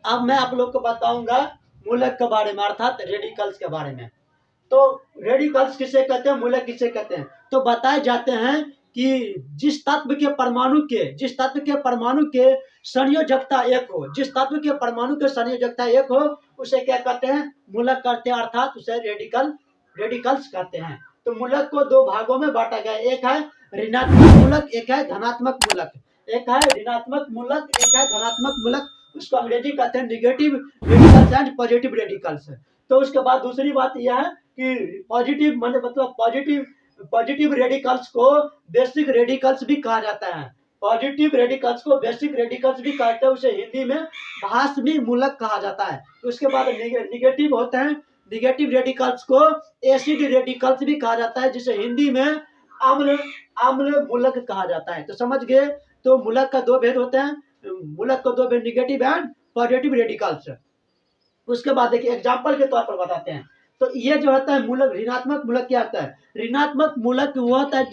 अब मैं आप लोग को बताऊंगा मूलक के बारे में, अर्थात रेडिकल्स के बारे में। तो रेडिकल्स किसे कहते हैं, मूलक किसे कहते हैं? तो बताए जाते हैं कि जिस तत्व के परमाणु के संयोजकता एक हो, जिस तत्व के परमाणु के संयोजकता एक हो, उसे क्या कहते हैं? मूलक कहते हैं, अर्थात उसे रेडिकल्स कहते हैं। तो मूलक को दो भागों में बांटा गया, एक है ऋणात्मक मूलक, एक है धनात्मक मूलक। एक है ऋणात्मक मूलक, एक है धनात्मक मूलक। उसको अंग्रेजी कहते हैं negative radicals and positive radicals. तो उसके बाद दूसरी बात यह है कि पॉजिटिव मतलब पॉजिटिव रेडिकल्स को बेसिक रेडिकल्स भी कहा जाता है। पॉजिटिव रेडिकल्स को बेसिक रेडिकल्स भी कहते हैं, उसे हिंदी में भास्मी मूलक कहा जाता है। उसके बाद निगेटिव होते हैं, निगेटिव रेडिकल्स को एसिड रेडिकल्स भी कहा जाता है, जिसे हिंदी में अम्ल मूलक कहा जाता है। तो समझ गए? तो मूलक का दो भेद होते हैं, मूलक को दो भेद, निगेटिव एंड पॉजिटिव रेडिकल्स। उसके बाद देखिए एग्जाम्पल के तौर पर बताते हैं। तो ये जो होता है मूलक, ऋणात्मक मूलक क्या होता है? ऋणात्मक मूलक वो होता है,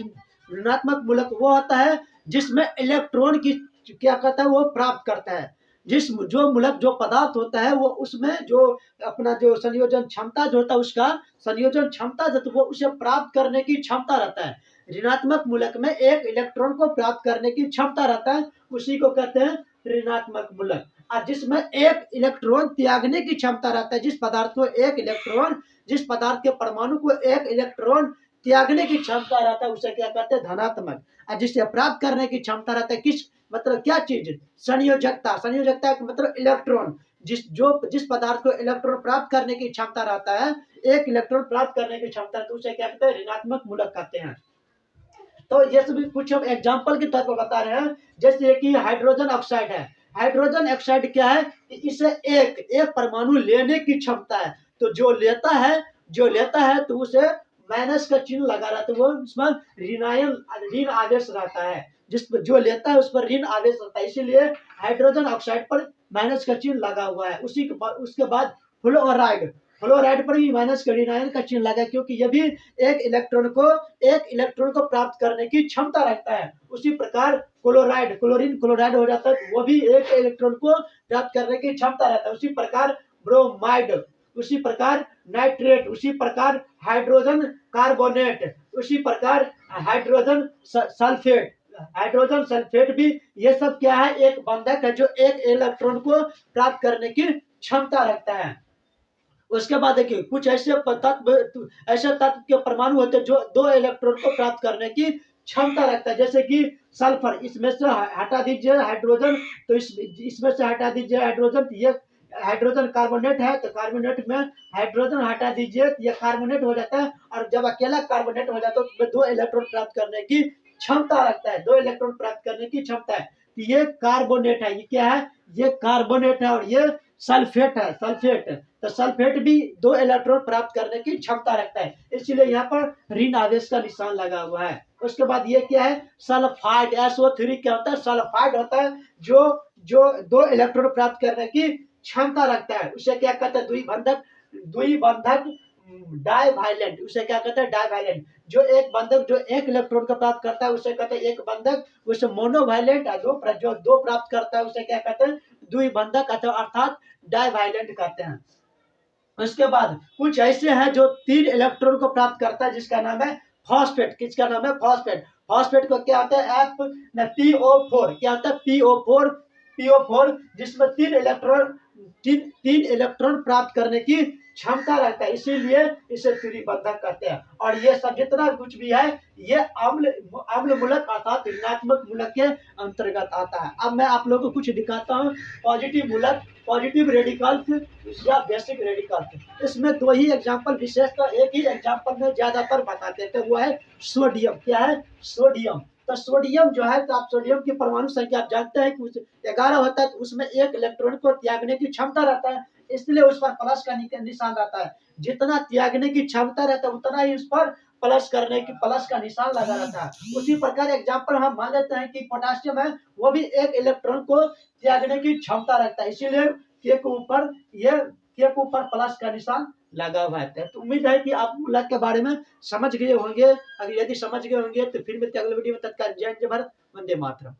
ऋणात्मक मूलक वो होता है जिसमें इलेक्ट्रॉन की क्या करता है, वो प्राप्त करता है। जो मूलक, जो पदार्थ होता है, वो उसमें जो अपना जो संयोजन क्षमता जो होता है, उसका संयोजन क्षमता जो वो उसे प्राप्त करने की क्षमता रहता है। ऋणात्मक मूलक में एक इलेक्ट्रॉन को प्राप्त करने की क्षमता रहता है, उसी को कहते हैं ऋणात्मक मूलक। और जिसमें एक इलेक्ट्रॉन त्यागने की क्षमता रहता है, जिस पदार्थ को एक इलेक्ट्रॉन, जिस पदार्थ के परमाणु को एक इलेक्ट्रॉन त्यागने की क्षमता रहता है, उसे क्या कहते हैं? धनात्मक। और जिसे प्राप्त करने की क्षमता रहता है, किस मतलब क्या चीज? संयोजकता। संयोजकता मतलब इलेक्ट्रॉन, जिस पदार्थ को इलेक्ट्रॉन प्राप्त करने की क्षमता रहता है, एक इलेक्ट्रॉन प्राप्त करने की क्षमता, तो उसे क्या कहते हैं? ऋणात्मक मूलक कहते हैं। तो ये सभी कुछ हम एग्जाम्पल के तौर पर बता रहे हैं। जैसे कि हाइड्रोजन ऑक्साइड है, हाइड्रोजन ऑक्साइड क्या है? इसे एक परमाणु लेने की क्षमता है। तो जो लेता है तो उसे माइनस का चिन्ह लगा रहता है, वो उसमें ऋण आवेश रहता है। जो लेता है उस पर ऋण आवेश रहता है, इसीलिए हाइड्रोजन ऑक्साइड पर माइनस का चिन्ह लगा हुआ है। उसके बाद फ्लोराइड पर भी माइनस का ऋणायन का चिन्ह लगा, क्योंकि ये भी एक इलेक्ट्रॉन को प्राप्त करने की क्षमता रखता है। उसी प्रकार क्लोराइड हो जाता है, वो भी एक इलेक्ट्रॉन को प्राप्त करने की क्षमता रहता है। उसी प्रकार ब्रोमाइड, उसी प्रकार नाइट्रेट, उसी प्रकार हाइड्रोजन कार्बोनेट, उसी प्रकार हाइड्रोजन सल्फेट भी, ये सब क्या है? एक बंधक है जो एक इलेक्ट्रॉन को प्राप्त करने की क्षमता रखता है। उसके बाद देखिए कुछ ऐसे तत्व के परमाणु होते हैं जो दो इलेक्ट्रॉन को प्राप्त करने की क्षमता रखता है। जैसे कि सल्फर, इसमें से हटा दीजिए हाइड्रोजन, तो इसमें से हटा दीजिए हाइड्रोजन, तो ये हाइड्रोजन कार्बोनेट है, तो कार्बोनेट में हाइड्रोजन हटा दीजिए, तो ये कार्बोनेट हो जाता है। और जब अकेला कार्बोनेट हो जाता है तो दो इलेक्ट्रॉन प्राप्त करने की क्षमता रखता है, दो इलेक्ट्रॉन प्राप्त करने की क्षमता है। तो ये कार्बोनेट है, ये क्या है? ये कार्बोनेट है। और ये सल्फेट है, तो सल्फेट भी दो इलेक्ट्रॉन प्राप्त करने की क्षमता रखता है, इसलिए यहाँ पर ऋण आवेश का निशान लगा हुआ है। उसके बाद ये क्या है? सल्फाइड, SO3 क्या होता है? सल्फाइड होता है जो जो दो इलेक्ट्रॉन प्राप्त करने की क्षमता रखता है, उसे क्या कहते हैं? द्विबंधक डाइवाइलेंट, उसे क्या कहते हैं? डाइवाइलेंट। जो एक इलेक्ट्रॉन को प्राप्त करता है उसे कहते हैं एक बंधक। उसे मोनोवाइलेंट, जो दो प्राप्त करता है उसे क्या कहते हैं? द्विबंधक अर्थात डाइवाइलेंट कहते हैं। उसके बाद कुछ ऐसे हैं जो तीन इलेक्ट्रॉन को प्राप्त करता है, जिसका नाम है फॉस्फेट। किसका नाम है? फॉस्फेट को क्या होता है? PO4, क्या होता है? PO4, जिसमें तीन इलेक्ट्रॉन प्राप्त करने की क्षमता रहता है, इसीलिए इसे त्रिबंधक कहते हैं। और ये सब जितना कुछ भी है, ये अम्ल मूलक अर्थात ऋणात्मक मूलक के अंतर्गत आता है। अब मैं आप लोगों को कुछ दिखाता हूँ पॉजिटिव मूलक, पॉजिटिव रेडिकल्स या बेसिक रेडिकल्स। इसमें दो ही एग्जांपल, विशेषकर एक ही एग्जांपल में ज्यादातर बताते थे, वो है सोडियम। क्या है? सोडियम। तो सोडियम जो है, तो आप सोडियम की परमाणु संख्या आप जानते हैं कि 11 होता है, तो उसमें एक इलेक्ट्रॉन को त्यागने की क्षमता रहता है, इसलिए उस पर प्लस का निशान रहता है। जितना त्यागने की क्षमता रहता है उतना ही उस पर प्लस का निशान लगा रहता है। उसी प्रकार एग्जांपल हम मान लेते हैं कि पोटेशियम है, वो भी एक इलेक्ट्रॉन को त्यागने की क्षमता रखता है, इसीलिए के के ऊपर प्लस का निशान लगा हुआ है। तो उम्मीद है कि आप मूलक के बारे में समझ गए होंगे। अगर यदि समझ गए होंगे तो फिर मिलते हैं अगले वीडियो में। तत्काल जय हिंद, जय भारत, वंदे मातरम।